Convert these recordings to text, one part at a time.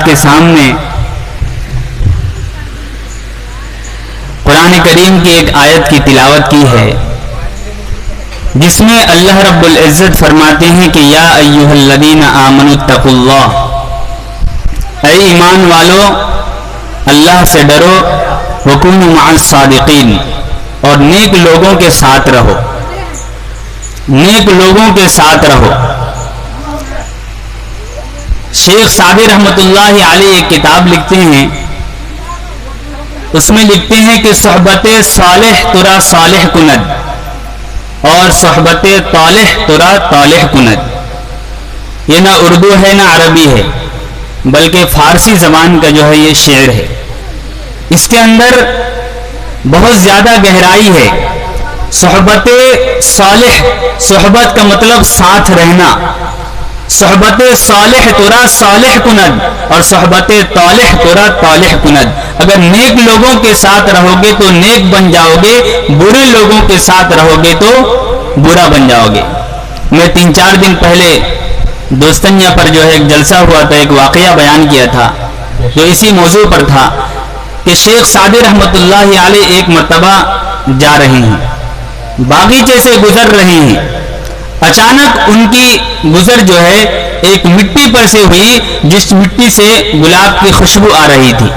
کے سامنے قرآن کریم کی ایک آیت کی تلاوت کی ہے، جس میں اللہ رب العزت فرماتے ہیں کہ یا ایھا الذین آمنوا اتقوا اللہ، اے ایمان والو اللہ سے ڈرو، وکونوا مع الصادقین، اور نیک لوگوں کے ساتھ رہو، نیک لوگوں کے ساتھ رہو۔ شیخ سعدی رحمۃ اللہ علیہ ایک کتاب لکھتے ہیں، اس میں لکھتے ہیں کہ صحبت صالح ترا صالح کند، اور صحبت طالح ترا طالح کند۔ یہ نہ اردو ہے نہ عربی ہے، بلکہ فارسی زبان کا جو ہے یہ شعر ہے۔ اس کے اندر بہت زیادہ گہرائی ہے۔ صحبت صالح، صحبت کا مطلب ساتھ رہنا، صحبت صالح ترا صالح کند، اور صحبت طالح ترا طالح کند۔ اگر نیک لوگوں کے ساتھ رہو گے تو نیک بن جاؤ گے، برے لوگوں کے ساتھ رہو گے تو برا بن جاؤ گے۔ میں 3-4 دن پہلے دوستنیا پر جو ہے ایک جلسہ ہوا تھا، ایک واقعہ بیان کیا تھا جو اسی موضوع پر تھا کہ شیخ سعدی رحمۃ اللہ علیہ ایک مرتبہ جا رہے ہیں، باغیچے سے گزر رہے ہیں، اچانک ان کی گزر جو ہے ایک مٹی پر سے ہوئی، جس مٹی سے گلاب کی خوشبو آ رہی تھی۔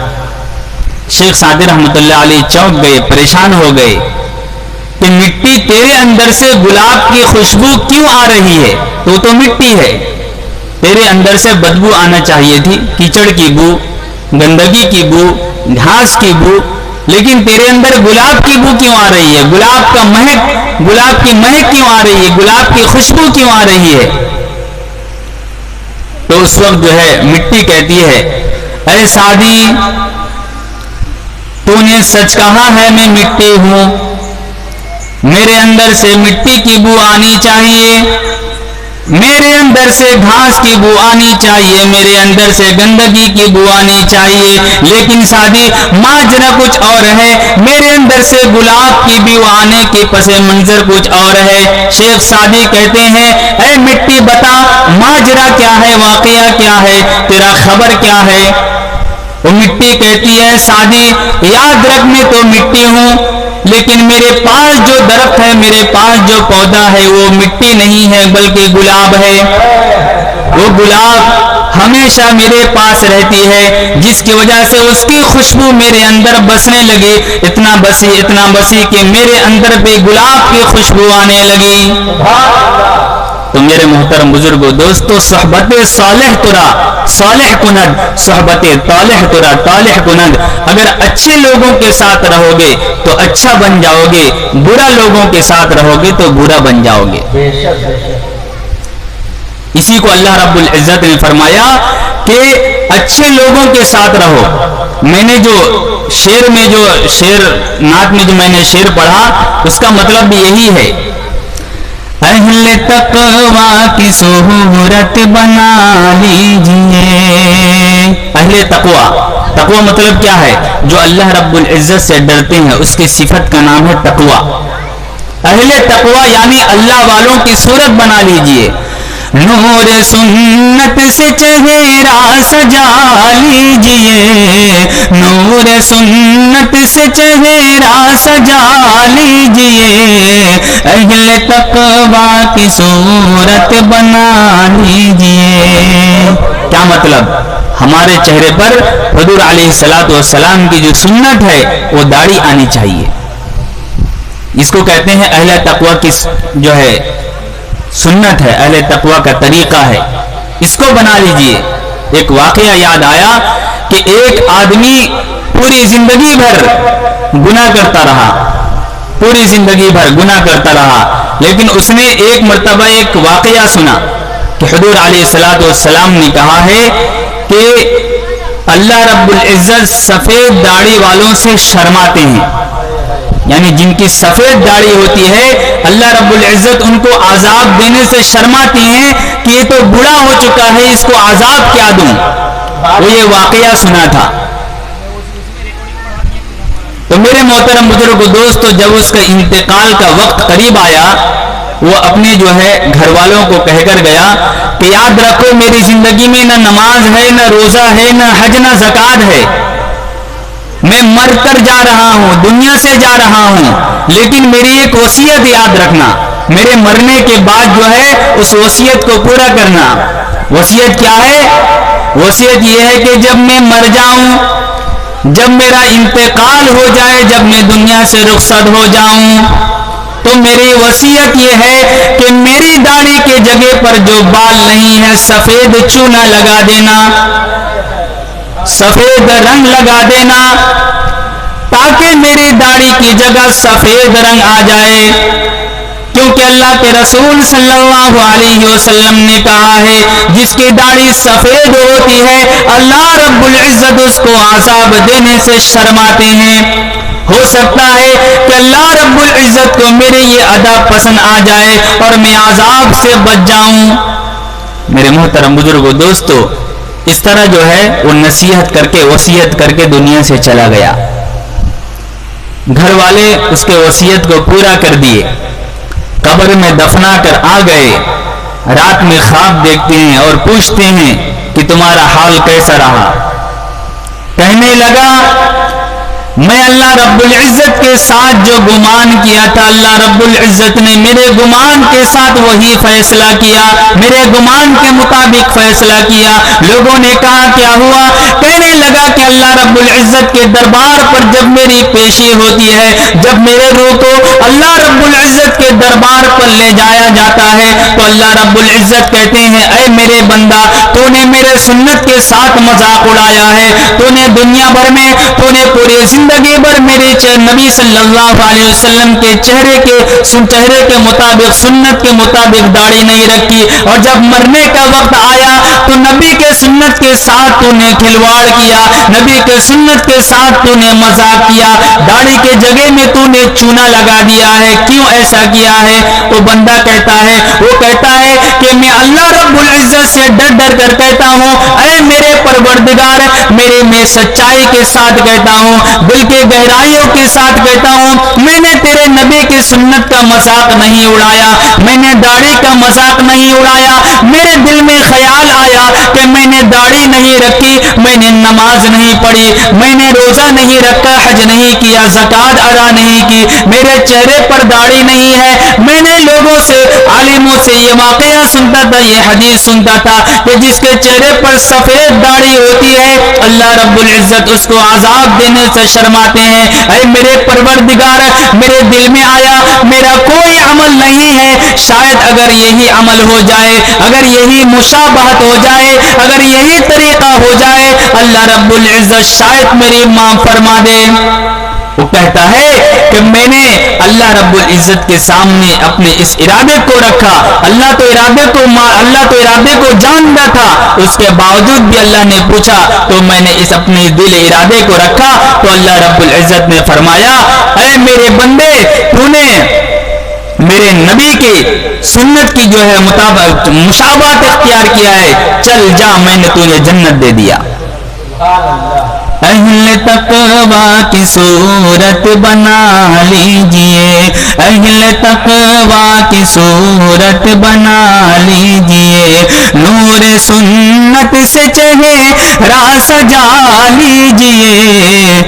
شیخ سعدی رحمۃ اللہ علیہ چونک گئے، پریشان ہو گئے کہ مٹی تیرے اندر سے گلاب کی خوشبو کیوں آ رہی ہے؟ تو مٹی ہے، تیرے اندر سے بدبو آنا چاہیے تھی، کیچڑ کی بو، گندگی کی بو، گھاس کی بو، لیکن تیرے اندر گلاب کی بو کیوں آ رہی ہے؟ گلاب کا مہک، گلاب کی مہک کیوں آ رہی ہے؟ گلاب کی خوشبو کیوں آ رہی ہے؟ تو اس وقت جو ہے مٹی کہتی ہے، اے سعدی تو نے سچ کہا ہے، میں مٹی ہوں، میرے اندر سے مٹی کی بو آنی چاہیے، میرے اندر سے گھاس کی بو آنی چاہیے، میرے اندر سے گندگی کی بو آنی چاہیے، لیکن سعدی ماجرا کچھ اور ہے، میرے اندر سے گلاب کی بو آنے کی پس منظر کچھ اور ہے۔ شیخ سعدی کہتے ہیں، اے مٹی بتا ماجرا کیا ہے، واقعہ کیا ہے، تیرا خبر کیا ہے؟ وہ مٹی کہتی ہے، سعدی یاد رکھ میں تو مٹی ہوں، لیکن میرے پاس جو درخت ہے، میرے پاس جو پودا ہے وہ مٹی نہیں ہے بلکہ گلاب ہے۔ وہ گلاب ہمیشہ میرے پاس رہتی ہے، جس کی وجہ سے اس کی خوشبو میرے اندر بسنے لگی، اتنا بسی کہ میرے اندر بھی گلاب کی خوشبو آنے لگی۔ تو میرے محترم بزرگوں، دوستو، صحبت صالح ترا صالح کند، صحبت طالح ترا طالح کند۔ اگر اچھے لوگوں کے ساتھ رہو گے تو اچھا بن جاؤ گے، برا لوگوں کے ساتھ رہو گے تو برا بن جاؤ گے۔ اسی کو اللہ رب العزت نے فرمایا کہ اچھے لوگوں کے ساتھ رہو۔ میں نے جو شعر نعت میں جو میں نے شعر پڑھا، اس کا مطلب بھی یہی ہے، اہل تقوی کی صورت بنا لیجئے۔ اہل تقوی مطلب کیا ہے؟ جو اللہ رب العزت سے ڈرتے ہیں، اس کی صفت کا نام ہے تقوی۔ اہل تقوی یعنی اللہ والوں کی صورت بنا لیجئے۔ نور سنت سے چہرہ سجا لیجئے، نور سنت سے چہرہ سجا لیجئے، اہل تقوی کی صورت بنا لیجئے۔ کیا مطلب؟ ہمارے چہرے پر حضور علیہ الصلوۃ والسلام کی جو سنت ہے وہ داڑھی آنی چاہیے۔ اس کو کہتے ہیں اہل تقوی کی جو ہے سنت ہے، اہل تقوی کا طریقہ ہے، اس کو بنا لیجئے۔ ایک واقعہ یاد آیا کہ ایک آدمی پوری زندگی بھر گناہ کرتا رہا، پوری زندگی بھر گناہ کرتا رہا، لیکن اس نے ایک مرتبہ ایک واقعہ سنا کہ حضور علیہ الصلوۃ والسلام نے کہا ہے کہ اللہ رب العزت سفید داڑھی والوں سے شرماتے ہیں، یعنی جن کی سفید داڑھی ہوتی ہے اللہ رب العزت ان کو عذاب دینے سے شرماتی ہیں کہ یہ تو بوڑھا ہو چکا ہے، اس کو عذاب کیا دوں۔ وہ یہ واقعہ سنا تھا۔ تو میرے محترم بزرگ دوستو، جب اس کا انتقال کا وقت قریب آیا، وہ اپنے جو ہے گھر والوں کو کہہ کر گیا کہ یاد رکھو میری زندگی میں نہ نماز ہے، نہ روزہ ہے، نہ حج، نہ زکات ہے، میں مر کر جا رہا ہوں، دنیا سے جا رہا ہوں، لیکن میری ایک وصیت یاد رکھنا، میرے مرنے کے بعد جو ہے اس وصیت کو پورا کرنا۔ وصیت کیا ہے؟ وصیت یہ ہے کہ جب میں مر جاؤں، جب میرا انتقال ہو جائے، جب میں دنیا سے رخصت ہو جاؤں، تو میری وصیت یہ ہے کہ میری داڑھی کے جگہ پر جو بال نہیں ہے سفید چونا لگا دینا، سفید رنگ لگا دینا، تاکہ میری داڑھی کی جگہ سفید رنگ آ جائے، کیونکہ اللہ کے رسول صلی اللہ علیہ وسلم نے کہا ہے جس کی داڑھی سفید ہوتی ہے اللہ رب العزت اس کو عذاب دینے سے شرماتے ہیں۔ ہو سکتا ہے کہ اللہ رب العزت کو میرے یہ ادا پسند آ جائے اور میں عذاب سے بچ جاؤں۔ میرے محترم بزرگوں، دوستو، اس طرح جو ہے وہ نصیحت کر کے وصیت کر کے دنیا سے چلا گیا۔ گھر والے اس کے وصیت کو پورا کر دیے، قبر میں دفنا کر آ گئے، رات میں خواب دیکھتے ہیں اور پوچھتے ہیں کہ تمہارا حال کیسا رہا؟ کہنے لگا میں اللہ رب العزت کے ساتھ جو گمان کیا تھا، اللہ رب العزت نے میرے گمان کے ساتھ وہی فیصلہ کیا، میرے گمان کے مطابق فیصلہ کیا۔ لوگوں نے کہا کیا ہوا؟ کہنے لگا کہ اللہ رب العزت کے دربار پر جب میری پیشی ہوتی ہے، جب میرے روح کو اللہ رب العزت کے دربار پر لے جایا جاتا ہے، تو اللہ رب العزت کہتے ہیں اے میرے بندہ، تو نے میرے سنت کے ساتھ مذاق اڑایا ہے، تو نے دنیا بھر میں، تو نے پوری زندگی بھر میرے نبی صلی اللہ علیہ وسلم کے چہرے کے مطابق، سنت کے مطابق داڑھی نہیں رکھی، اور جب مرنے کا وقت آیا تو نبی کے سنت کے ساتھ تو نے کھلواڑ کیا، نبی کے سنت کے ساتھ تو نے مذاق کیا، داڑھی کے جگہ میں تو نے چونا لگا دیا ہے، کیوں ایسا کیا ہے؟ وہ بندہ کہتا ہے، وہ کہتا ہے کہ میں اللہ رب العزت سے ڈر ڈر کر کہتا ہوں اے میرے پروردگار، میں سچائی کے ساتھ کہتا ہوں، دل کے گہرائیوں کے ساتھ کہتا ہوں، میں نے تیرے نبی کی سنت کا مذاق نہیں اڑایا، میں نے داڑھی کا مذاق نہیں اڑایا، میرے دل میں خیال آیا کہ میں نے داڑھی نہیں رکھی، میں نے نماز نہیں پڑھی، میں نے روزہ نہیں رکھا، حج نہیں کیا، زکات ادا نہیں کی، میرے چہرے پر داڑھی نہیں ہے، میں نے لوگوں سے، عالموں سے یہ واقعہ سنتا تھا، یہ حدیث سنتا تھا کہ جس کے چہرے پر سفید داڑھی ہوتی ہے اللہ رب العزت اس کو عذاب دینے سے شرماتے ہیں۔ اے میرے پروردگار، میرے دل میں آیا میرا کوئی عمل نہیں ہے، شاید اگر یہی عمل ہو جائے، اگر یہی مشابہت ہو جائے، اگر یہی طریقہ ہو جائے، اللہ رب العزت شاید میری معاف فرما دے۔ وہ کہتا ہے کہ میں نے اللہ رب العزت کے سامنے اپنے اس ارادے کو رکھا، اللہ تو ارادے کو جانتا تھا، اس کے باوجود بھی اللہ نے پوچھا تو میں نے اس اپنے دل ارادے کو رکھا، تو اللہ رب العزت نے فرمایا اے میرے بندے، تو نے میرے نبی کی سنت کی جو ہے مطابق مشابہت اختیار کیا ہے، چل جا، میں نے تجھے جنت دے دیا۔ اہل تقوی کی صورت بنا لیجئے، اہل تقوی کی صورت بنا لیجئے، نور سنت سے چہرہ سجا لیجئے،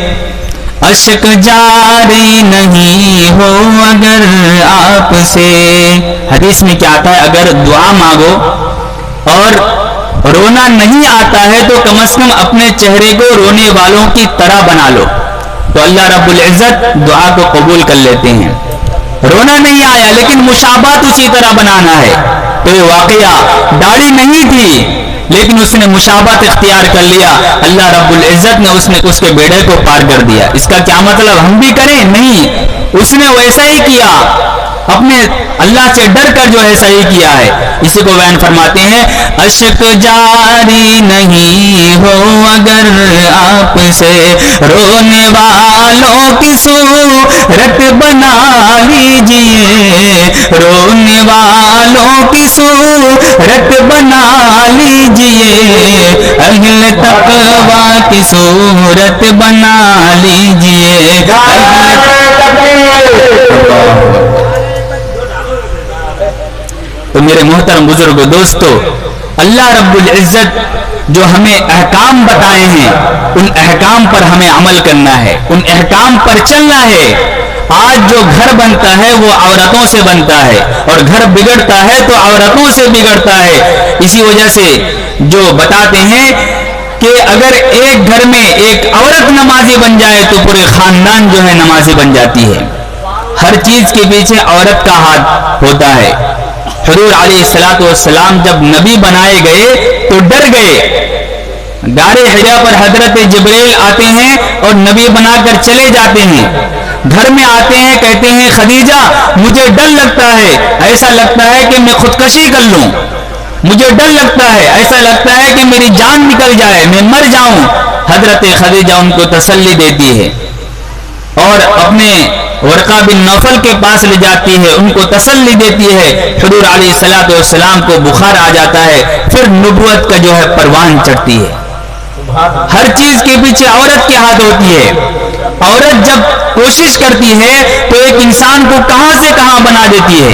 اشک جاری نہیں ہو اگر آپ سے۔ حدیث میں کیا آتا ہے؟ اگر دعا مانگو اور رونا نہیں آتا ہے تو کم از کم اپنے چہرے کو رونے والوں کی طرح بنا لو، تو اللہ رب العزت دعا کو قبول کر لیتے ہیں۔ رونا نہیں آیا لیکن مشابہت اسی طرح بنانا ہے، تو یہ واقعہ داڑھی نہیں تھی لیکن اس نے مشابہت اختیار کر لیا، اللہ رب العزت نے اس کے بیڑے کو پار کر دیا۔ اس کا کیا مطلب ہم بھی کریں؟ نہیں، اس نے ویسا ہی کیا، اپنے اللہ سے ڈر کر جو ہے صحیح کیا ہے۔ اسی کو بیان فرماتے ہیں اشک جاری نہیں ہو اگر آپ سے، رونے والوں کی صورت بنا لیجئے، رونے والوں کی صورت بنا لیجئے، اہل تقوی کی صورت بنا لیجئے۔ تو میرے محترم بزرگوں، دوستو، اللہ رب العزت جو ہمیں احکام بتائے ہیں ان احکام پر ہمیں عمل کرنا ہے، ان احکام پر چلنا ہے۔ آج جو گھر بنتا ہے وہ عورتوں سے بنتا ہے، اور گھر بگڑتا ہے تو عورتوں سے بگڑتا ہے۔ اسی وجہ سے جو بتاتے ہیں کہ اگر ایک گھر میں ایک عورت نمازی بن جائے تو پورے خاندان جو ہے نمازی بن جاتی ہے۔ ہر چیز کے پیچھے عورت کا ہاتھ ہوتا ہے۔ حضور علیہ السلام جب نبی بنائے گئے تو ڈر گئے۔ غار حرا پر حضرت جبریل آتے ہیں اور نبی بنا کر چلے جاتے ہیں، گھر میں آتے ہیں، کہتے ہیں خدیجہ مجھے ڈر لگتا ہے، ایسا لگتا ہے کہ میں خودکشی کر لوں، مجھے ڈر لگتا ہے، ایسا لگتا ہے کہ میری جان نکل جائے، میں مر جاؤں۔ حضرت خدیجہ ان کو تسلی دیتی ہے اور اپنے ورقہ بن نوفل کے پاس لے جاتی ہے، ان کو تسلی دیتی ہے۔ حضور علیہ السلام کو بخار آ جاتا ہے، پھر نبوت کا جو ہے پروان چڑھتی ہے۔ ہر چیز کے پیچھے عورت کے ہاتھ ہوتی ہے۔ عورت جب کوشش کرتی ہے تو ایک انسان کو کہاں سے کہاں بنا دیتی ہے۔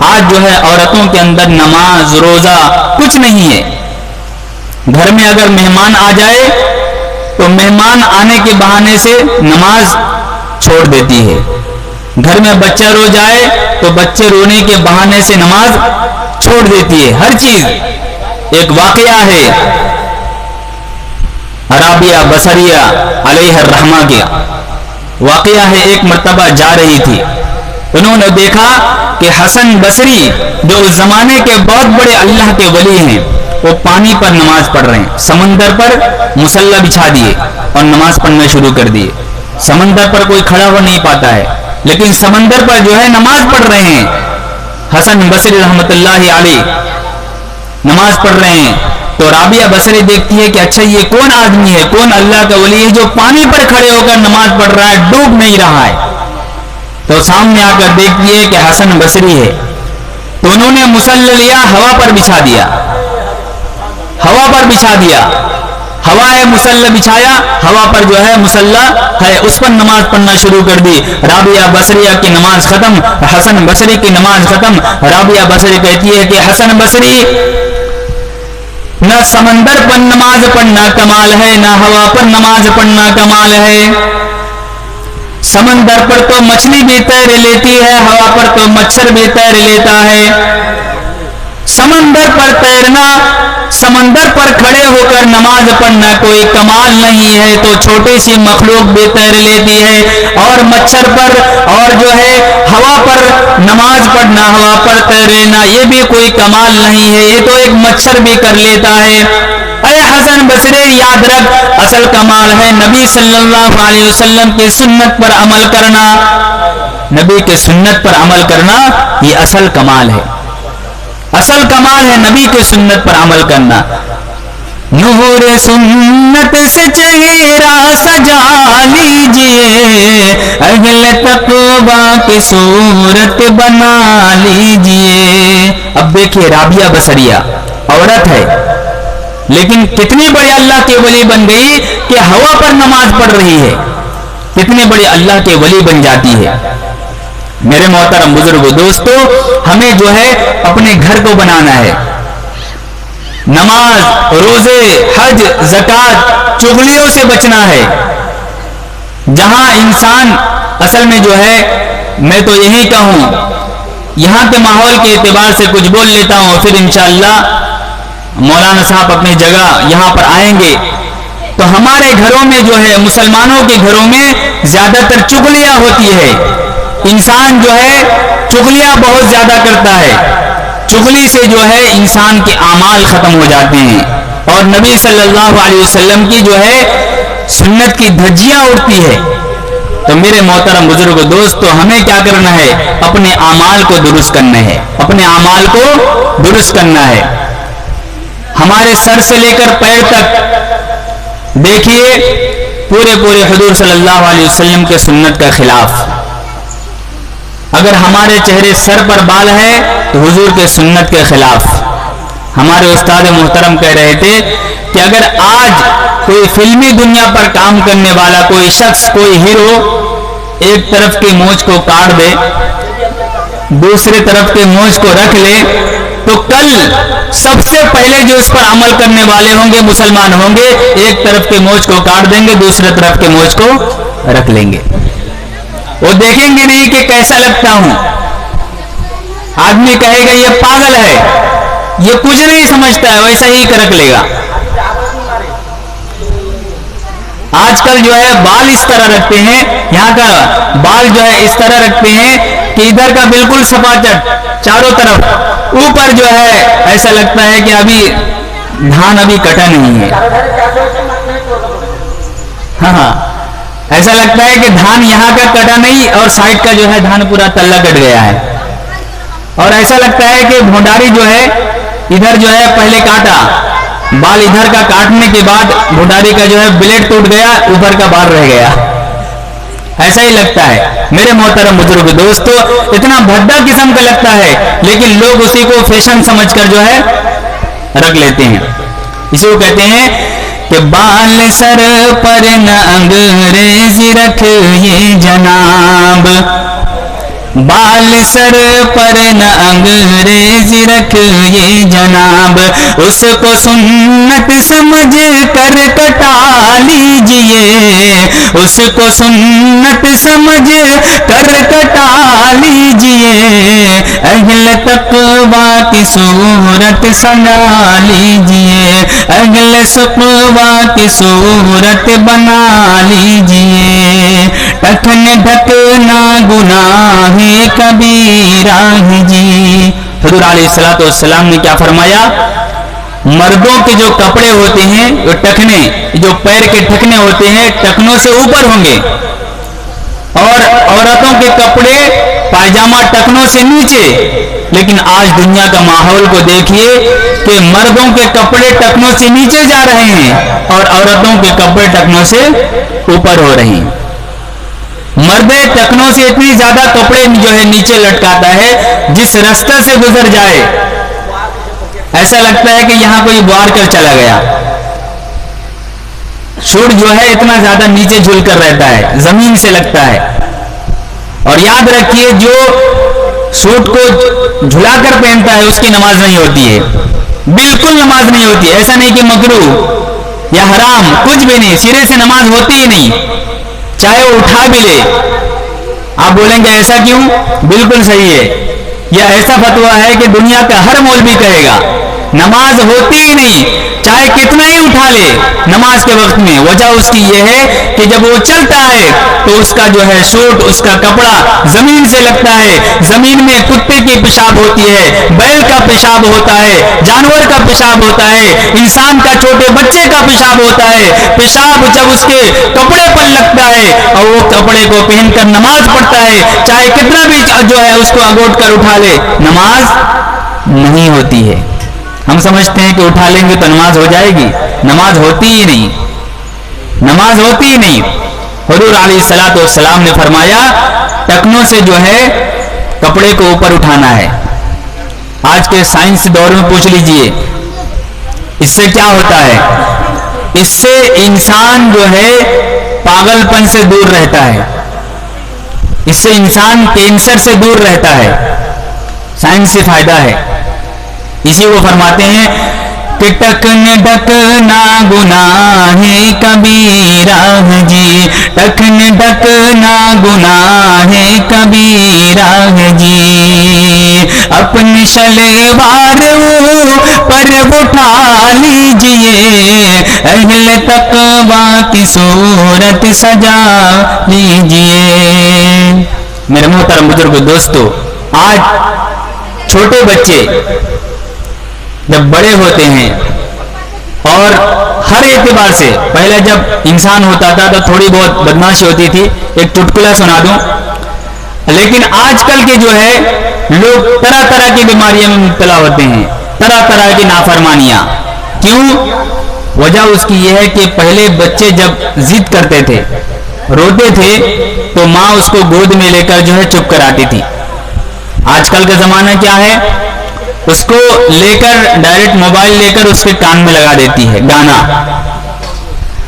آج جو ہے عورتوں کے اندر نماز روزہ کچھ نہیں ہے۔ گھر میں اگر مہمان آ جائے تو مہمان آنے کے بہانے سے نماز چھوڑ دیتی ہے، گھر میں بچہ رو جائے تو بچے رونے کے بہانے سے نماز چھوڑ دیتی ہے۔ ہر چیز ایک واقعہ ہے رابعہ بصریہ علیہ الرحمہ کا واقعہ ہے۔ ایک مرتبہ جا رہی تھی، انہوں نے دیکھا کہ حسن بصری جو اس زمانے کے بہت بڑے اللہ کے ولی ہیں وہ پانی پر نماز پڑھ رہے ہیں، سمندر پر مصلی بچھا دیے اور نماز پڑھنا شروع کر دیے۔ سمندر پر کوئی کھڑا ہو نہیں پاتا ہے لیکن سمندر پر جو ہے نماز پڑھ رہے ہیں۔ حسن بصری رحمت اللہ علیہ نماز پڑھ رہے ہیں تو رابعہ بصری دیکھتی ہے کہ اچھا یہ کون آدمی ہے، کون اللہ کا ولی ہے جو پانی پر کھڑے ہو کر نماز پڑھ رہا ہے، ڈوب نہیں رہا ہے۔ تو سامنے آ کر دیکھتی ہے کہ حسن بصری ہے، تو انہوں نے مصلی لیا، ہوا پر بچھا دیا، ہوا پر بچھا دیا، ہوا ہے مصلی بچھایا، ہوا پر جو ہے مصلی ہے اس پر نماز پڑھنا شروع کر دی۔ رابعہ بصریہ کی نماز ختم، حسن بصری کی نماز ختم۔ رابعہ بصری کہتی ہے کہ حسن بصری نہ سمندر پر نماز پڑھنا کمال ہے، نہ ہوا پر نماز پڑھنا کمال ہے۔ سمندر پر تو مچھلی بھی تیر لیتی ہے، ہوا پر تو مچھر بھی تیر لیتا ہے۔ سمندر پر تیرنا، سمندر پر کھڑے ہو کر نماز پڑھنا کوئی کمال نہیں ہے، تو چھوٹی سی مخلوق بھی تیر لیتی ہے۔ اور مچھر پر اور جو ہے ہوا پر نماز پڑھنا، ہوا پر تیرنا یہ بھی کوئی کمال نہیں ہے، یہ تو ایک مچھر بھی کر لیتا ہے۔ اے حسن بصری یاد رکھ، اصل کمال ہے نبی صلی اللہ علیہ وسلم کی سنت پر عمل کرنا، نبی کے سنت پر عمل کرنا یہ اصل کمال ہے، اصل کمال ہے نبی کے سنت پر عمل کرنا۔ نور سنت سے چہرہ سجا لیجئے، اہل تقویٰ کی صورت بنا لیجئے۔ اب دیکھیے رابعہ بصریہ عورت ہے لیکن کتنی بڑے اللہ کے ولی بن گئی کہ ہوا پر نماز پڑھ رہی ہے، کتنے بڑے اللہ کے ولی بن جاتی ہے۔ میرے محترم بزرگ دوستو، ہمیں جو ہے اپنے گھر کو بنانا ہے، نماز روزے حج زکوٰۃ چغلیوں سے بچنا ہے۔ جہاں انسان اصل میں جو ہے میں تو یہی کہوں، یہاں کے ماحول کے اعتبار سے کچھ بول لیتا ہوں، پھر انشاءاللہ مولانا صاحب اپنی جگہ یہاں پر آئیں گے تو ہمارے گھروں میں جو ہے مسلمانوں کے گھروں میں زیادہ تر چغلیاں ہوتی ہے۔ انسان جو ہے چغلیاں بہت زیادہ کرتا ہے، چغلی سے جو ہے انسان کے اعمال ختم ہو جاتے ہیں اور نبی صلی اللہ علیہ وسلم کی جو ہے سنت کی دھجیاں اڑتی ہے۔ تو میرے محترم بزرگ دوستو، ہمیں کیا کرنا ہے؟ اپنے اعمال کو درست کرنا ہے، اپنے اعمال کو درست کرنا ہے۔ ہمارے سر سے لے کر پیر تک دیکھیے پورے حضور صلی اللہ علیہ وسلم کے سنت کا خلاف۔ اگر ہمارے چہرے سر پر بال ہے تو حضور کے سنت کے خلاف۔ ہمارے استاد محترم کہہ رہے تھے کہ اگر آج کوئی فلمی دنیا پر کام کرنے والا کوئی شخص، کوئی ہیرو ایک طرف کی مونچھ کو کاٹ دے، دوسری طرف کی مونچھ کو رکھ لے، تو کل سب سے پہلے جو اس پر عمل کرنے والے ہوں گے مسلمان ہوں گے، ایک طرف کے مونچھ کو کاٹ دیں گے، دوسرے طرف کے مونچھ کو رکھ لیں گے. وہ دیکھیں گے نہیں کہ کیسا لگتا ہوں. آدمی کہے گا یہ پاگل ہے، یہ کچھ نہیں سمجھتا ہے، ویسا ہی رکھ لے گا. آج کل جو ہے بال اس طرح رکھتے ہیں، یہاں کا بال جو ہے اس طرح رکھتے ہیں کہ ادھر کا بالکل سپاچٹ چاروں طرف، اوپر جو ہے ایسا لگتا ہے کہ ابھی دھان ابھی کٹا نہیں ہے. ہاں ایسا لگتا ہے کہ دھان یہاں کا کٹا نہیں اور سائڈ کا جو ہے دھان پورا تلہ کٹ گیا ہے. اور ایسا لگتا ہے کہ بھنڈاری جو ہے ادھر جو ہے پہلے کاٹا، بال ادھر کا کاٹنے کے بعد بھنڈاری کا جو ہے بلیڈ ٹوٹ گیا، اوپر کا بال رہ گیا. ایسا ہی لگتا ہے میرے محترم بزرگ دوستو. اتنا بھدا قسم کا لگتا ہے، لیکن لوگ اسی کو فیشن سمجھ کر جو ہے رکھ لیتے ہیں. اسی کو کہتے ہیں کہ بال سر پر نہ انگریزی رکھیے جناب، بال سر پر نہ انگریزی رکھیے جناب، اس کو سنت سمجھ کر کٹا لیجئے، اس کو سنت سمجھ کر کٹا لیجئے، اہل تقویٰ کی صورت سجا لیجئے، اہل تقویٰ کی صورت بنا لیجئے، ٹکن ڈھکنا گناہ کبیرہ ہے جی. حضور علیہ السلام نے کیا فرمایا؟ مردوں کے جو کپڑے ہوتے ہیں، جو ٹکنے، جو پیر کے ٹھکنے ہوتے ہیں ٹکنوں سے اوپر ہوں گے، اور عورتوں کے کپڑے پائجامہ ٹکنوں سے نیچے. لیکن آج دنیا کا ماحول کو دیکھیے کہ مردوں کے کپڑے ٹکنوں سے نیچے جا رہے ہیں اور عورتوں کے کپڑے ٹکنوں سے اوپر ہو رہے ہیں. مرد ٹکنوں سے اتنی زیادہ کپڑے جو ہے نیچے لٹکاتا ہے، جس رستہ سے گزر جائے ایسا لگتا ہے کہ یہاں کوئی گوار کر چلا گیا. سوٹ جو ہے اتنا زیادہ نیچے جھل کر رہتا ہے، زمین سے لگتا ہے. اور یاد رکھیے جو سوٹ کو جھلا کر پہنتا ہے اس کی نماز نہیں ہوتی ہے، بالکل نماز نہیں ہوتی ہے. ایسا نہیں کہ مکروہ یا حرام، کچھ بھی نہیں، سرے سے نماز ہوتی ہی نہیں، چاہے وہ اٹھا بھی لے. آپ بولیں گے ایسا کیوں؟ بالکل صحیح ہے. یہ ایسا فتویٰ ہے کہ دنیا کا ہر مولوی کہے گا نماز ہوتی ہی نہیں، چاہے کتنا ہی اٹھا لے نماز کے وقت میں. وجہ اس کی یہ ہے کہ جب وہ چلتا ہے تو اس کا جو ہے سوٹ، اس کا کپڑا زمین سے لگتا ہے. زمین میں کتے کی پیشاب ہوتی ہے، بیل کا پیشاب ہوتا ہے، جانور کا پیشاب ہوتا ہے، انسان کا چھوٹے بچے کا پیشاب ہوتا ہے. پیشاب جب اس کے کپڑے پر لگتا ہے اور وہ کپڑے کو پہن کر نماز پڑھتا ہے، چاہے کتنا بھی جو ہے اس کو اگوٹ کر اٹھا لے، نماز نہیں ہوتی ہے. ہم سمجھتے ہیں کہ اٹھا لیں گے تو نماز ہو جائے گی، نماز ہوتی ہی نہیں، نماز ہوتی ہی نہیں. حضور علیہ السلام نے فرمایا ٹکنوں سے جو ہے کپڑے کو اوپر اٹھانا ہے. آج کے سائنس دور میں پوچھ لیجئے اس سے کیا ہوتا ہے؟ اس سے انسان جو ہے پاگل پن سے دور رہتا ہے، اس سے انسان کینسر سے دور رہتا ہے. سائنس سے فائدہ ہے. اسی کو فرماتے ہیں کہ ٹکن ڈھکنا گناہ کبیرہ ہے جی، ٹکن ڈھکنا گناہ کبیرہ ہے جی، اپنی شلوار پر اٹھا لیجئے، اہل تقویٰ کی صورت سجا لیجئے. میرے محترم بزرگ دوستو، آج چھوٹے بچے جب بڑے ہوتے ہیں اور ہر اعتبار سے، پہلے جب انسان ہوتا تھا تو تھوڑی بہت بدماشی ہوتی تھی، ایک چٹکلا سنا دوں، لیکن آج کل کے جو ہے لوگ طرح طرح کی بیماریوں میں مبتلا ہوتے ہیں، طرح طرح کی نافرمانیاں. کیوں؟ وجہ اس کی یہ ہے کہ پہلے بچے جب ضد کرتے تھے، روتے تھے، تو ماں اس کو گود میں لے کر جو ہے چپ کراتی تھی. آج کل کا زمانہ کیا ہے؟ اس کو لے کر ڈائریکٹ موبائل لے کر اس کے کان میں لگا دیتی ہے گانا.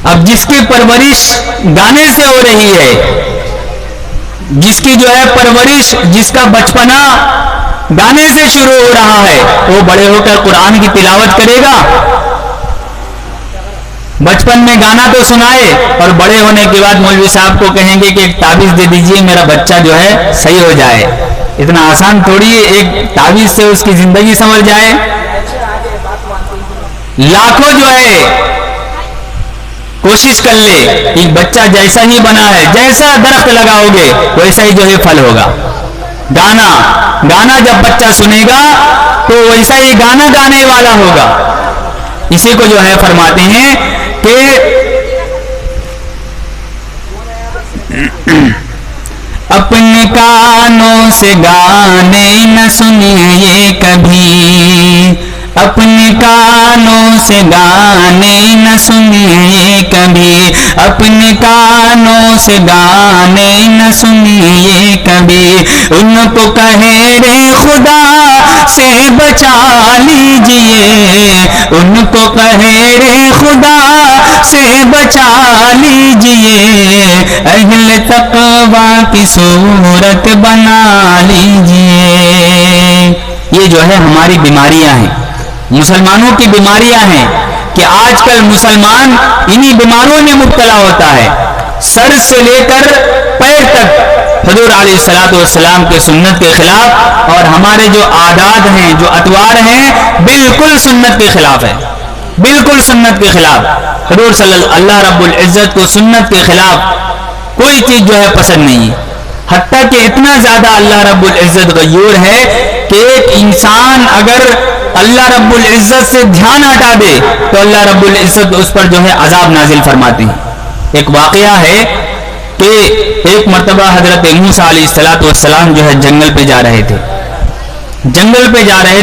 اب جس کی پرورش گانے سے ہو رہی ہے، جس کی جو ہے پرورش، جس کا بچپنا گانے سے شروع ہو رہا ہے، وہ بڑے ہو کر قرآن کی تلاوت کرے گا؟ بچپن میں گانا تو سنائے اور بڑے ہونے کے بعد مولوی صاحب کو کہیں گے کہ ایک تعویذ دے دیجئے میرا بچہ جو ہے صحیح ہو جائے. اتنا آسان تھوڑی ہے ایک تعویذ سے اس کی زندگی سنور جائے. لاکھوں جو ہے کوشش کر لے، ایک بچہ جیسا ہی بنا ہے، جیسا درخت لگاؤ گے ویسا ہی جو ہے پھل ہوگا. گانا جب بچہ سنے گا تو ویسا ہی گانا گانے والا ہوگا. اسی کو جو ہے فرماتے ہیں کہ اپنے کانوں سے گانے نہ سنیے کبھی، اپنے کانوں سے گانے نہ سنیے کبھی، اپنے کانوں سے گانے نہ سنیے کبھی. ان کو کہے رے خدا سے بچا لیجئے، ان کو کہے رے خدا سے بچا لیجئے، اہل تقویٰ کی صورت بنا لیجئے. یہ جو ہے ہماری بیماریاں ہیں، مسلمانوں کی بیماریاں ہیں کہ آج کل مسلمان انہی بیماریوں میں مبتلا ہوتا ہے. سر سے لے کر پیر تک حضور علیہ الصلوۃ والسلام کے سنت کے خلاف، اور ہمارے جو عادات ہیں، جو اطوار ہیں، بالکل سنت کے خلاف ہے، بالکل سنت کے خلاف. حضور صلی اللہ رب العزت کو سنت کے خلاف کوئی چیز جو ہے پسند نہیں ہے. حتیٰ کہ اتنا زیادہ اللہ رب العزت غیور ہے کہ ایک انسان اگر اللہ رب العزت سے دھیان ہٹا دے تو اللہ رب العزت اس پر جو ہے عذاب نازل فرماتے ہیں. ایک واقعہ ہے کہ ایک مرتبہ حضرت موسیٰ علیہ السلام جو ہے جنگل پہ جا رہے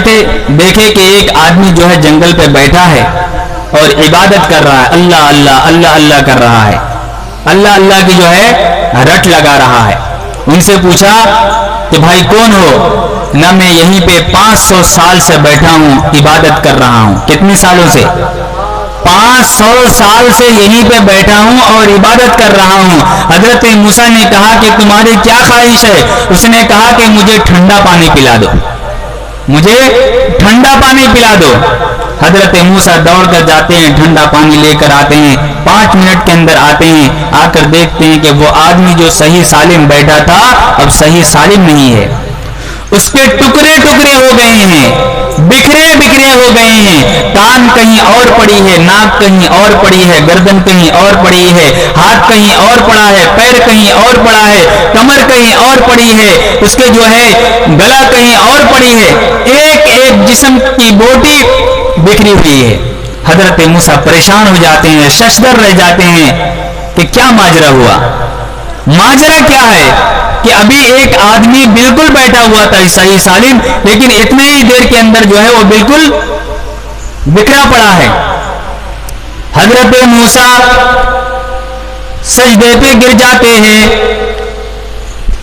تھے. دیکھے کہ ایک آدمی جو ہے جنگل پہ بیٹھا ہے اور عبادت کر رہا ہے، اللہ اللہ اللہ اللہ کر رہا ہے، اللہ اللہ کی جو ہے رٹ لگا رہا ہے. ان سے پوچھا کہ بھائی کون ہو؟ نہ میں یہیں پہ 500 سال سے بیٹھا ہوں، عبادت کر رہا ہوں. کتنے سالوں سے؟ 500 سال سے یہیں پہ بیٹھا ہوں اور عبادت کر رہا ہوں. حضرت موسیٰ نے کہا کہ تمہاری کیا خواہش ہے؟ اس نے کہا کہ مجھے ٹھنڈا پانی پلا دو، مجھے ٹھنڈا پانی پلا دو. حضرت موسیٰ دوڑ کر جاتے ہیں، ٹھنڈا پانی لے کر آتے ہیں. 5 منٹ کے اندر آتے ہیں، آ کر دیکھتے ہیں کہ وہ آدمی جو صحیح سالم بیٹھا تھا اب صحیح سالم نہیں ہے. اس کے ٹکڑے ٹکڑے ہو گئے ہیں، بکھرے بکھرے ہو گئے ہیں. کان کہیں اور پڑی ہے، ناک کہیں اور پڑی ہے، گردن کہیں اور پڑی ہے، ہاتھ کہیں اور پڑا ہے، پیر کہیں اور پڑا ہے، کمر کہیں اور پڑی ہے، اس کے جو ہے گلا کہیں اور پڑی ہے. ایک ایک جسم کی بوٹی بکھری ہوئی ہے. حضرت موسیٰ پریشان ہو جاتے ہیں، ششدر رہ جاتے ہیں کہ کیا ماجرا ہوا. ماجرا کیا ہے کہ ابھی ایک آدمی بالکل بیٹھا ہوا تھا صحیح سالم، لیکن اتنے ہی دیر کے اندر جو ہے وہ بالکل بکھرا پڑا ہے. حضرت موسیٰ سجدے پہ گر جاتے ہیں،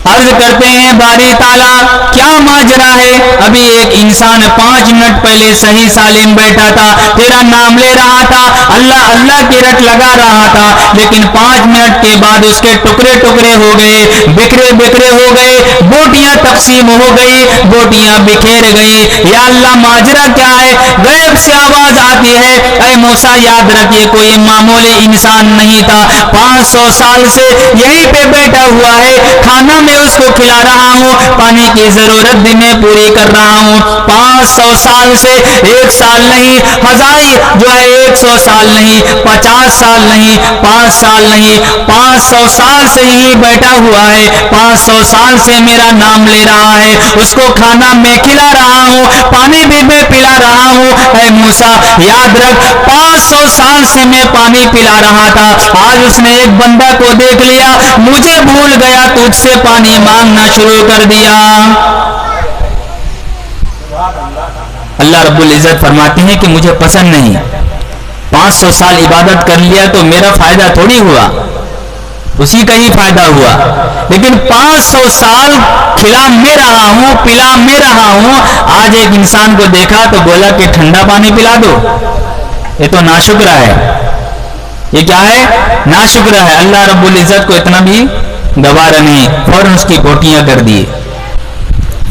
عرض کرتے ہیں باری تعالیٰ کیا ماجرا ہے؟ ابھی ایک انسان 5 منٹ پہلے صحیح سالم بیٹھا تھا، تیرا نام لے رہا تھا، اللہ اللہ کی رٹ لگا رہا تھا، لیکن 5 منٹ کے بعد اس کے ٹکڑے ٹکڑے ہو گئے، بکھرے بکھرے ہو گئے، بوٹیاں تقسیم ہو گئی، بوٹیاں بکھیر گئی. یا اللہ ماجرا کیا ہے؟ غیب سے آواز آتی ہے اے موسیٰ یاد رکھیے کوئی معمولی انسان نہیں تھا، 500 سال سے یہیں پہ بیٹھا ہوا ہے، کھانا میں اس کو کھلا رہا ہوں، پانی کی ضرورت بھی میں پوری کر رہا ہوں. 500 سال سے 1 سال نہیں، ہزائی جو ہے 100 سال نہیں، 50 سال نہیں، 5 سال نہیں، 500 سال سے ہی بیٹھا ہوا ہے، 500 سال سے میرا نام لے رہا ہے، اس کو کھانا میں کھلا رہا ہوں، پانی بھی میں پلا رہا ہوں. اے موسیٰ یاد رکھ 500 سال سے میں پانی پلا رہا تھا، آج اس نے ایک بندہ کو دیکھ لیا، مجھے بھول گیا، تجھ سے پانی مانگنا شروع کر دیا. اللہ رب العزت فرماتے ہیں کہ مجھے پسند نہیں. 500 سال عبادت کر لیا تو میرا فائدہ تھوڑی ہوا، اسی کا ہی فائدہ ہوا، لیکن 500 سال کھلا میں رہا ہوں، پلا میں رہا ہوں. آج ایک انسان کو دیکھا تو بولا کہ ٹھنڈا پانی پلا دو. یہ تو ناشکرہ ہے. یہ کیا ہے؟ ناشکرہ ہے. اللہ رب العزت کو اتنا بھی گوارا نہیں، فوراً اس کی بوٹیاں کر دیے.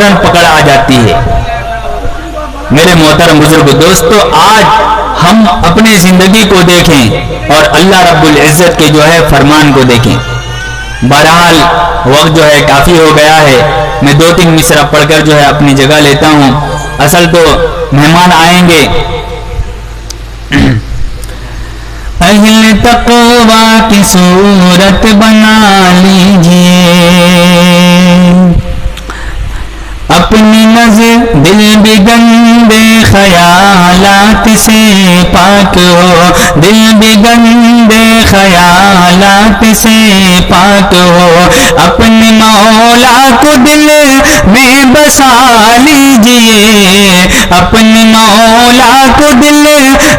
فوراً پکڑ آ جاتی ہے۔ میرے محترم بزرگ دوستو، آج ہم اپنے زندگی کو دیکھیں اور اللہ رب العزت کے جو ہے فرمان کو دیکھیں۔ بہرحال وقت جو ہے کافی ہو گیا ہے، میں 2-3 مصرع پڑھ کر جو ہے اپنی جگہ لیتا ہوں۔ اصل تو مہمان آئیں گے۔ اہل تقوی کی صورت بنا لیجئے، اپنی نظر دل بھی گندے خیالات سے پاک ہو، دل بھی گندے خیالات سے پاک ہو، اپنے مولا کو دل میں بسا لیجئے، اپنے مولا کو دل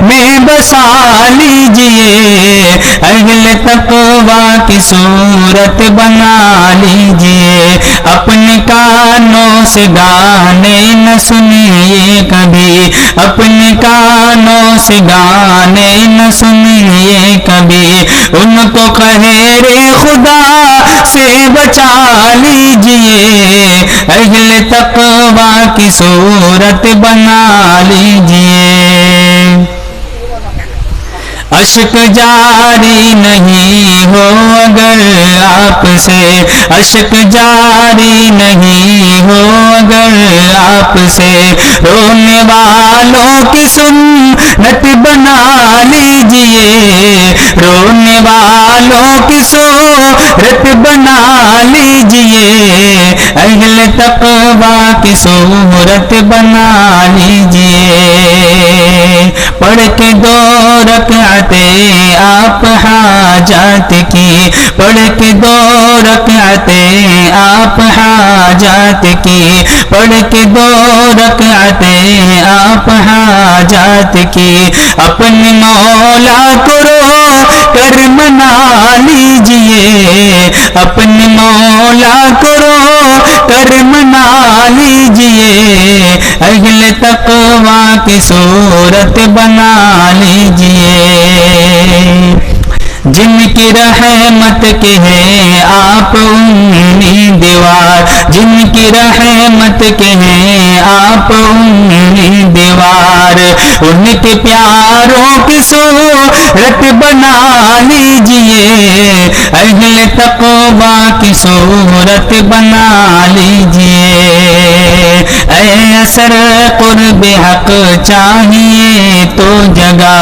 میں بسا لیجئے، اہل تقوی کی صورت بنا لیجئے، اپنے کانوں سے گانے نہ سنیے کبھی، اپنے کانوں سے گانے نہ سنیے کبھی، ان کو قہر خدا سے بچا لیجئے، اہل تقوی کی صورت بنا لیجئے۔ اشک جاری نہیں ہو اگر آپ سے، اشک جاری نہیں ہو اگر آپ سے، رونے والوں کی سنت بنا لیجئے، رونے والوں کی صورت بنا لیجئے، اہل تقوی کی صورت بنا لیجئے، پڑھ کے 2 رکعتیں آپ حاجات کی، پڑھ کے 2 رکعتیں آپ حاجات کی، پڑھ کے 2 رکعتیں آپ حاجات کی، اپنے مولا کو رو کر منا لیجئے، اپنے مولا کو رو کر منا لیجئے، اہل تقوی کی صورت بنا لیجئے، جن کی رحمت کے ہیں آپ امیدوار، جن کی رحمت کے ہیں آپ امیدوار، ان کے پیاروں کی صورت بنا لیجئے، اہل تقوی کی صورت بنا لیجئے، اے اثر قرب حق چاہیے تو جگہ،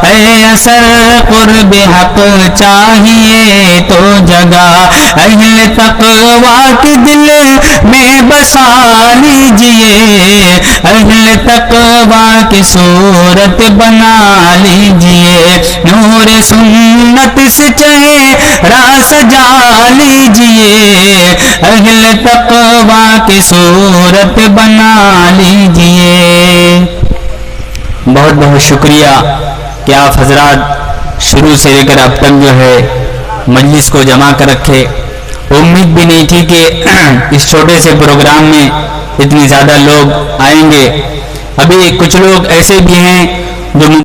اے اثر قرب حق چاہیے تو جگہ، اہل تقوی کے دل میں بسا لیجئے، اہل تقوی کی صورت بنا لیجئے، نور سنت سے چہرہ سجا لیجئے، اہل تقوی کی صورت بنا لیجئے۔ بہت بہت شکریہ کہ آپ حضرات شروع سے لے کر اب تک جو ہے مجلس کو جمع کر رکھے۔ امید بھی نہیں تھی کہ اس چھوٹے سے پروگرام میں اتنی زیادہ لوگ آئیں گے۔ ابھی کچھ لوگ ایسے بھی ہیں جو